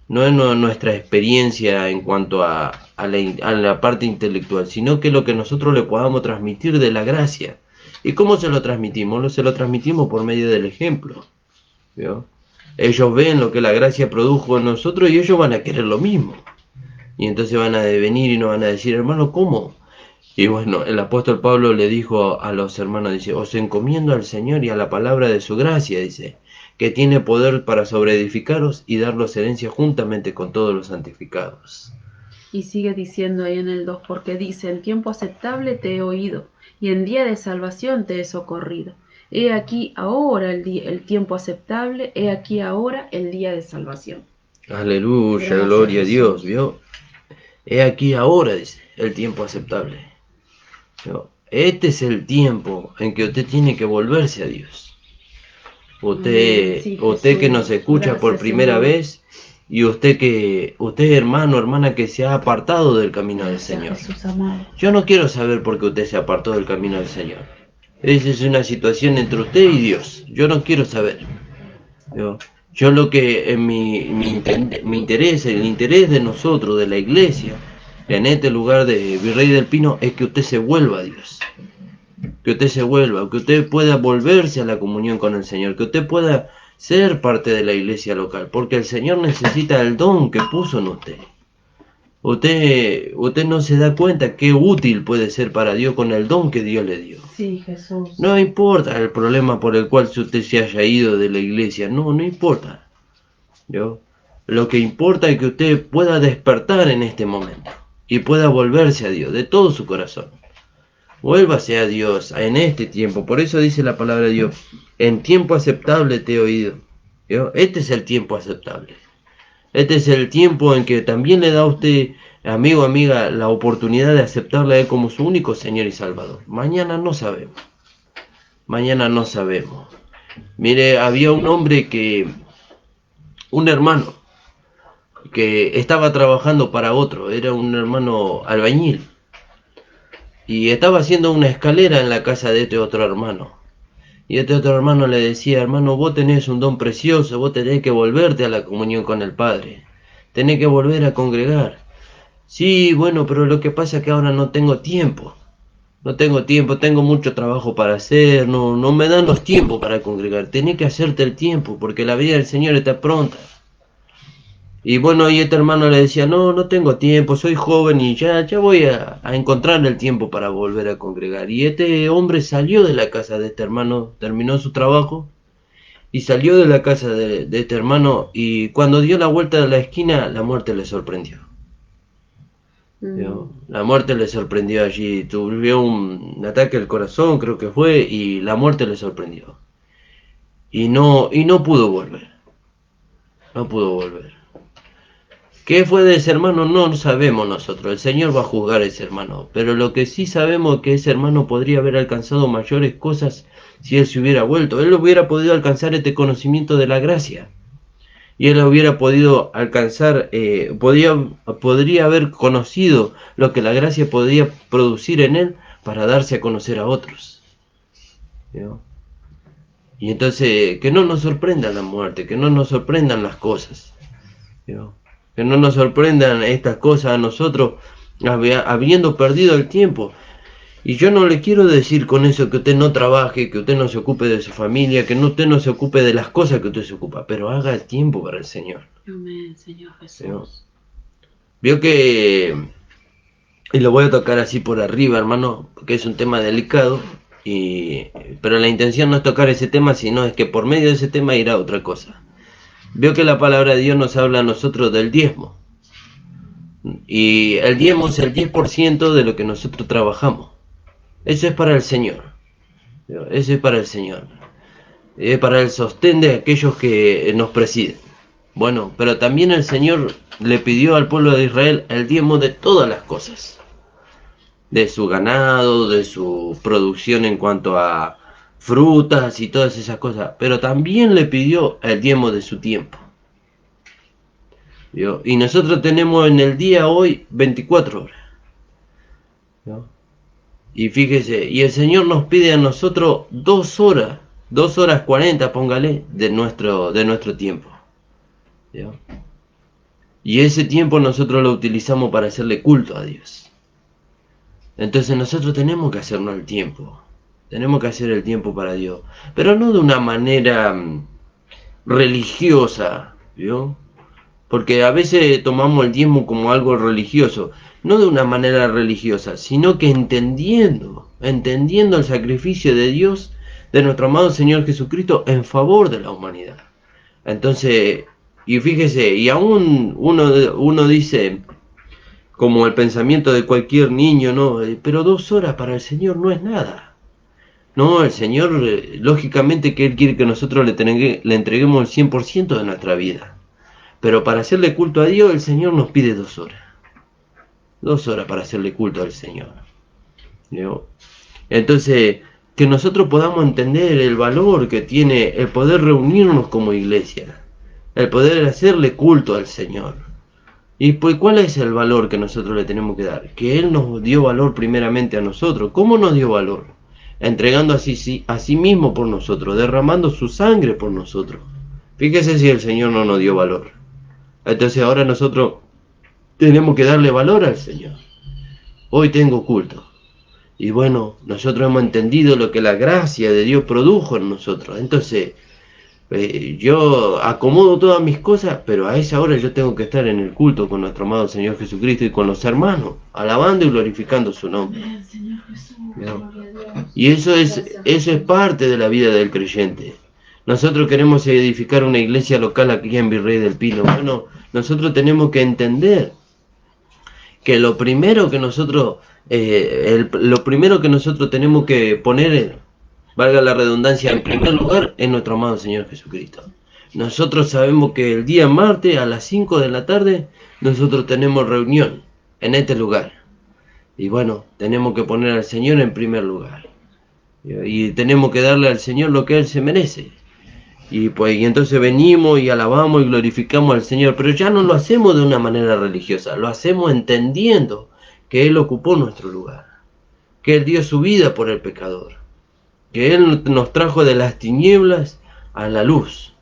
No es nuestra experiencia en cuanto a la parte intelectual, sino que lo que nosotros le podamos transmitir de la gracia. ¿Y cómo se lo transmitimos? Se lo transmitimos por medio del ejemplo. ¿Vio? Ellos ven lo que la gracia produjo en nosotros y ellos van a querer lo mismo. Y entonces van a venir y nos van a decir, hermano, ¿cómo? Y bueno, el apóstol Pablo le dijo a los hermanos, dice, os encomiendo al Señor y a la palabra de su gracia, dice, que tiene poder para sobreedificaros y daros herencia juntamente con todos los santificados. Y sigue diciendo ahí en el 2, porque dice, en tiempo aceptable te he oído, y en día de salvación te he socorrido. He aquí ahora el tiempo aceptable, he aquí ahora el día de salvación. Aleluya, Gracias, gloria a Dios, Jesús. ¿vio? He aquí ahora, dice, el tiempo aceptable. ¿Vio? Este es el tiempo en que usted tiene que volverse a Dios. Amén. Sí, Usted que Jesús. nos escucha por Gracias, primera Señor. vez y usted hermano, hermana que se ha apartado del camino del Gracias, Señor. Jesús amado. Yo no quiero saber por qué usted se apartó del camino del Señor. Esa es una situación entre usted y Dios. Yo no quiero saber. Yo lo que en mi interés, el interés de nosotros, de la iglesia, en este lugar de Virrey del Pino, es que usted se vuelva a Dios. Que usted se vuelva, que usted pueda volverse a la comunión con el Señor, que usted pueda ser parte de la iglesia local, porque el Señor necesita el don que puso en usted. Usted no se da cuenta qué útil puede ser para Dios con el don que Dios le dio. Sí, Jesús. No importa el problema por el cual usted se haya ido de la iglesia, no importa. ¿Yo? Lo que importa es que usted pueda despertar en este momento y pueda volverse a Dios de todo su corazón. Vuélvase a Dios en este tiempo. Por eso dice la palabra de Dios, en tiempo aceptable te he oído. ¿Yo? Este es el tiempo aceptable. Este es el tiempo en que también le da a usted, amigo, amiga, la oportunidad de aceptarle a Él como su único Señor y Salvador. Mañana no sabemos. Mañana no sabemos. Mire, había un hermano, que estaba trabajando para otro. Era un hermano albañil. Y estaba haciendo una escalera en la casa de este otro hermano. Y este otro hermano le decía, hermano, vos tenés un don precioso, vos tenés que volverte a la comunión con el Padre. Tenés que volver a congregar. Sí, bueno, pero lo que pasa es que ahora no tengo tiempo. No tengo tiempo, tengo mucho trabajo para hacer, no me dan los tiempos para congregar. Tenés que hacerte el tiempo, porque la vida del Señor está pronta. Y bueno, y este hermano le decía, no tengo tiempo, soy joven y ya voy a encontrar el tiempo para volver a congregar. Y este hombre salió de la casa de este hermano, terminó su trabajo y salió de la casa de este hermano, y cuando dio la vuelta de la esquina, la muerte le sorprendió. La muerte le sorprendió allí, tuvo un ataque al corazón, creo que fue, y la muerte le sorprendió. Y no pudo volver. No pudo volver. ¿Qué fue de ese hermano? No sabemos nosotros. El Señor va a juzgar a ese hermano. Pero lo que sí sabemos es que ese hermano podría haber alcanzado mayores cosas si él se hubiera vuelto. Él hubiera podido alcanzar este conocimiento de la gracia. Y él hubiera podido alcanzar, podría haber conocido lo que la gracia podía producir en él para darse a conocer a otros. ¿Vio? Y entonces, que no nos sorprenda la muerte, que no nos sorprendan las cosas. ¿Vio? Que no nos sorprendan estas cosas a nosotros habiendo perdido el tiempo. Y yo no le quiero decir con eso que usted no trabaje, que usted no se ocupe de su familia, que usted no se ocupe de las cosas que usted se ocupa, pero haga el tiempo para el Señor. Amén, Señor Jesús. ¿Vio? Vio que, y lo voy a tocar así por arriba, hermano, porque es un tema delicado, pero la intención no es tocar ese tema, sino es que por medio de ese tema irá otra cosa. Veo que la palabra de Dios nos habla a nosotros del diezmo. Y el diezmo es el 10% de lo que nosotros trabajamos. Eso es para el Señor. Eso es para el Señor. Es para el sostén de aquellos que nos presiden. Bueno, pero también el Señor le pidió al pueblo de Israel el diezmo de todas las cosas. De su ganado, de su producción en cuanto a frutas y todas esas cosas, pero también le pidió el diezmo de su tiempo. ¿Vio? Y nosotros tenemos en el día hoy 24 horas. ¿Vio? Y fíjese, y el Señor nos pide a nosotros 2 horas 40, póngale, de nuestro tiempo. ¿Vio? Y ese tiempo nosotros lo utilizamos para hacerle culto a Dios. Entonces nosotros tenemos que hacernos el tiempo. Tenemos que hacer el tiempo para Dios. Pero no de una manera religiosa, ¿vio? Porque a veces tomamos el diezmo como algo religioso. No de una manera religiosa, sino que entendiendo el sacrificio de Dios, de nuestro amado Señor Jesucristo, en favor de la humanidad. Entonces, y fíjese, y aún uno dice, como el pensamiento de cualquier niño, ¿no? Pero 2 horas para el Señor no es nada. No, el Señor, lógicamente que Él quiere que nosotros le entreguemos el 100% de nuestra vida. Pero para hacerle culto a Dios, el Señor nos pide 2 horas. 2 horas para hacerle culto al Señor. ¿No? Entonces, que nosotros podamos entender el valor que tiene el poder reunirnos como iglesia. El poder hacerle culto al Señor. ¿Y pues cuál es el valor que nosotros le tenemos que dar? Que Él nos dio valor primeramente a nosotros. ¿Cómo nos dio valor? Entregando a sí mismo por nosotros, derramando su sangre por nosotros. Fíjese si el Señor no nos dio valor. Entonces ahora nosotros tenemos que darle valor al Señor. Hoy tengo culto. Y bueno, nosotros hemos entendido lo que la gracia de Dios produjo en nosotros. Entonces, yo acomodo todas mis cosas, pero a esa hora yo tengo que estar en el culto con nuestro amado Señor Jesucristo y con los hermanos, alabando y glorificando su nombre. Y eso es parte de la vida del creyente. Nosotros queremos edificar una iglesia local aquí en Virrey del Pino. Bueno, nosotros tenemos que entender que lo primero que nosotros tenemos que poner, valga la redundancia, en primer lugar, es nuestro amado Señor Jesucristo. Nosotros sabemos que el día martes a las 5 de la tarde nosotros tenemos reunión en este lugar. Y bueno, tenemos que poner al Señor en primer lugar. Y tenemos que darle al Señor lo que Él se merece. Y entonces venimos y alabamos y glorificamos al Señor, pero ya no lo hacemos de una manera religiosa, lo hacemos entendiendo que Él ocupó nuestro lugar, que Él dio su vida por el pecador, que Él nos trajo de las tinieblas a la luz.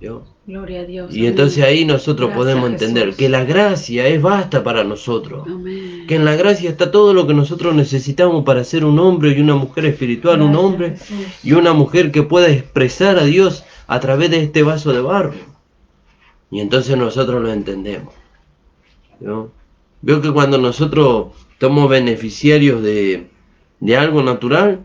¿Vio? Gloria a Dios. Y entonces ahí nosotros podemos entender Jesús. que la gracia es basta para nosotros. Amén. Que en la gracia está todo lo que nosotros necesitamos para ser un hombre y una mujer espiritual, Gracias, un hombre Jesús. y una mujer que pueda expresar a Dios a través de este vaso de barro. Y entonces nosotros lo entendemos. ¿No? Veo que cuando nosotros somos beneficiarios de algo natural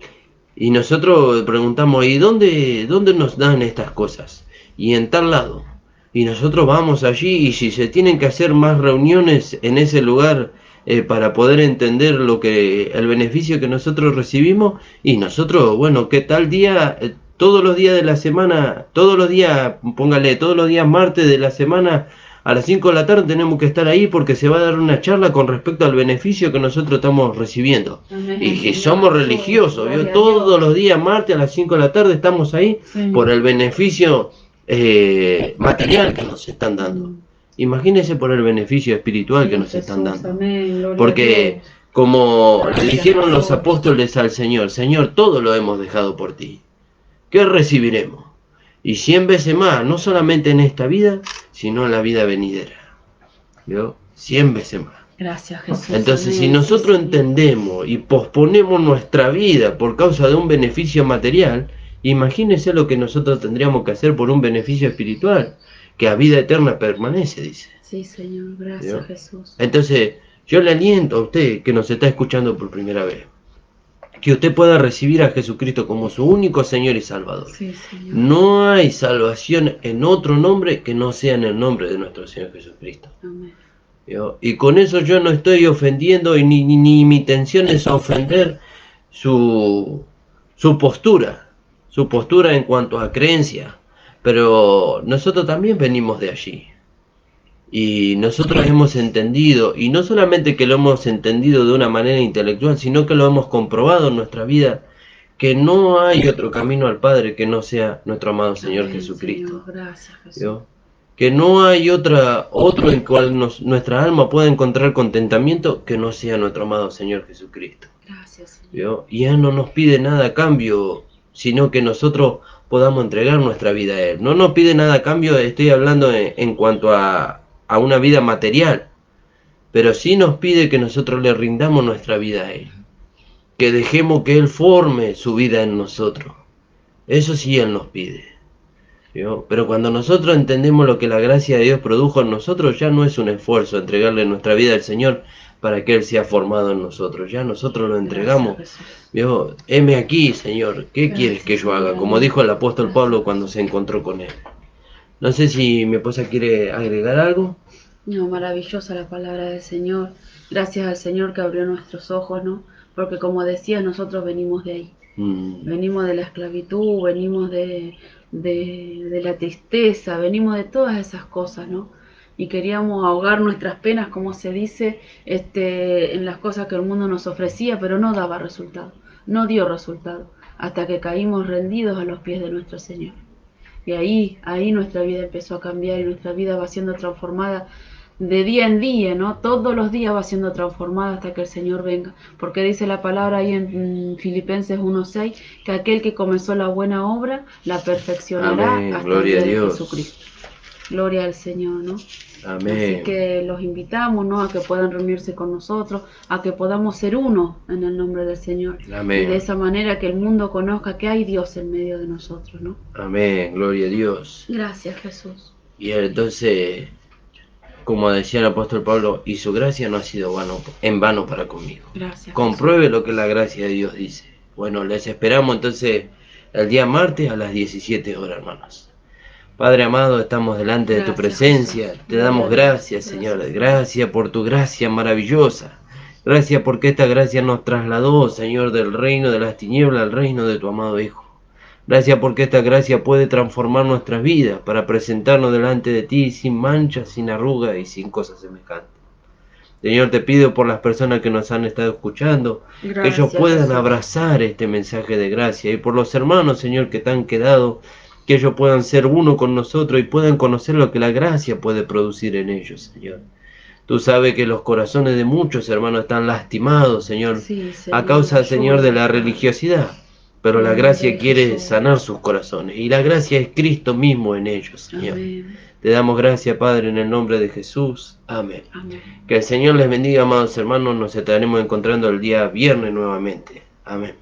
y nosotros preguntamos, ¿y dónde nos dan estas cosas? Y en tal lado. Y nosotros vamos allí, y si se tienen que hacer más reuniones en ese lugar para poder entender el beneficio que nosotros recibimos, y nosotros, bueno, que tal día, todos los días de la semana, todos los días martes de la semana, a las 5 de la tarde tenemos que estar ahí porque se va a dar una charla con respecto al beneficio que nosotros estamos recibiendo. Amén. Y que somos religiosos, ¿vio? Todos los días martes a las 5 de la tarde estamos ahí por el beneficio material que nos están dando. Imagínense por el beneficio espiritual que nos están dando. Porque como le dijeron los apóstoles al Señor, Señor, todo lo hemos dejado por ti. ¿Qué recibiremos? Y 100 veces más, no solamente en esta vida, sino en la vida venidera. ¿Vio? 100 veces más. Gracias, Jesús. Entonces, Amén. si nosotros entendemos y posponemos nuestra vida por causa de un beneficio material, imagínense lo que nosotros tendríamos que hacer por un beneficio espiritual, que a vida eterna permanece, dice. Sí, Señor. Gracias, ¿Vio? Jesús. Entonces, yo le aliento a usted que nos está escuchando por primera vez, que usted pueda recibir a Jesucristo como su único Señor y Salvador. Sí, Señor. No hay salvación en otro nombre que no sea en el nombre de nuestro Señor Jesucristo. Amén. ¿Vio? Y con eso yo no estoy ofendiendo y ni mi intención es ofender su postura en cuanto a creencia, pero nosotros también venimos de allí. Y nosotros hemos entendido, y no solamente que lo hemos entendido de una manera intelectual, sino que lo hemos comprobado en nuestra vida, que no hay otro camino al Padre que no sea nuestro amado Señor Amén, Jesucristo. Señor. Gracias, Jesús. ¿Vio? Que no hay otro en cual nuestra alma pueda encontrar contentamiento que no sea nuestro amado Señor Jesucristo. Gracias, Señor. ¿Vio? Y Él no nos pide nada a cambio, sino que nosotros podamos entregar nuestra vida a Él. No nos pide nada a cambio, estoy hablando en cuanto a una vida material, pero sí nos pide que nosotros le rindamos nuestra vida a Él, que dejemos que Él forme su vida en nosotros. Eso sí Él nos pide. ¿Vio? Pero cuando nosotros entendemos lo que la gracia de Dios produjo en nosotros, ya no es un esfuerzo entregarle nuestra vida al Señor para que Él sea formado en nosotros. Ya nosotros lo entregamos. ¿Vio? Heme aquí, Señor, ¿qué quieres que yo haga? Como dijo el apóstol Pablo cuando se encontró con Él. No sé si mi esposa quiere agregar algo. No, maravillosa la palabra del Señor. Gracias al Señor que abrió nuestros ojos, ¿no? Porque como decías, nosotros venimos de ahí. Venimos de la esclavitud, venimos de la tristeza, venimos de todas esas cosas, ¿no? Y queríamos ahogar nuestras penas, como se dice, en las cosas que el mundo nos ofrecía, pero no daba resultado, no dio resultado, hasta que caímos rendidos a los pies de nuestro Señor. Y ahí nuestra vida empezó a cambiar y nuestra vida va siendo transformada de día en día, ¿no? Todos los días va siendo transformada hasta que el Señor venga. Porque dice la palabra ahí en Filipenses 1:6, que aquel que comenzó la buena obra la perfeccionará. Amén. Hasta Gloria el a día de Dios. Jesucristo. Gloria al Señor, ¿no? Amén. Así que los invitamos, ¿no? A que puedan reunirse con nosotros, a que podamos ser uno en el nombre del Señor. Amén. Y de esa manera que el mundo conozca que hay Dios en medio de nosotros, ¿no? Amén. Gloria a Dios. Gracias, Jesús. Y entonces, como decía el apóstol Pablo, y su gracia no ha sido en vano para conmigo. Gracias. Compruebe lo que la gracia de Dios dice. Bueno, les esperamos entonces el día martes a las 17 horas, hermanos. Padre amado, estamos delante de tu presencia. Jesús. Te damos gracias, Señor. Gracias por tu gracia maravillosa. Gracias porque esta gracia nos trasladó, Señor, del reino de las tinieblas al reino de tu amado Hijo. Gracias porque esta gracia puede transformar nuestras vidas para presentarnos delante de ti sin manchas, sin arrugas y sin cosas semejantes. Señor, te pido por las personas que nos han estado escuchando, que ellos puedan Jesús. abrazar este mensaje de gracia, y por los hermanos, Señor, que te han quedado, que ellos puedan ser uno con nosotros y puedan conocer lo que la gracia puede producir en ellos, Señor. Tú sabes que los corazones de muchos hermanos están lastimados, Señor, Sí, Señor, a causa, Señor, de la ayúdanos. religiosidad. Pero la gracia quiere sanar sus corazones, y la gracia es Cristo mismo en ellos, Señor. Amén. Te damos gracias, Padre, en el nombre de Jesús. Amén. Amén. Que el Señor les bendiga, amados hermanos. Nos estaremos encontrando el día viernes nuevamente. Amén.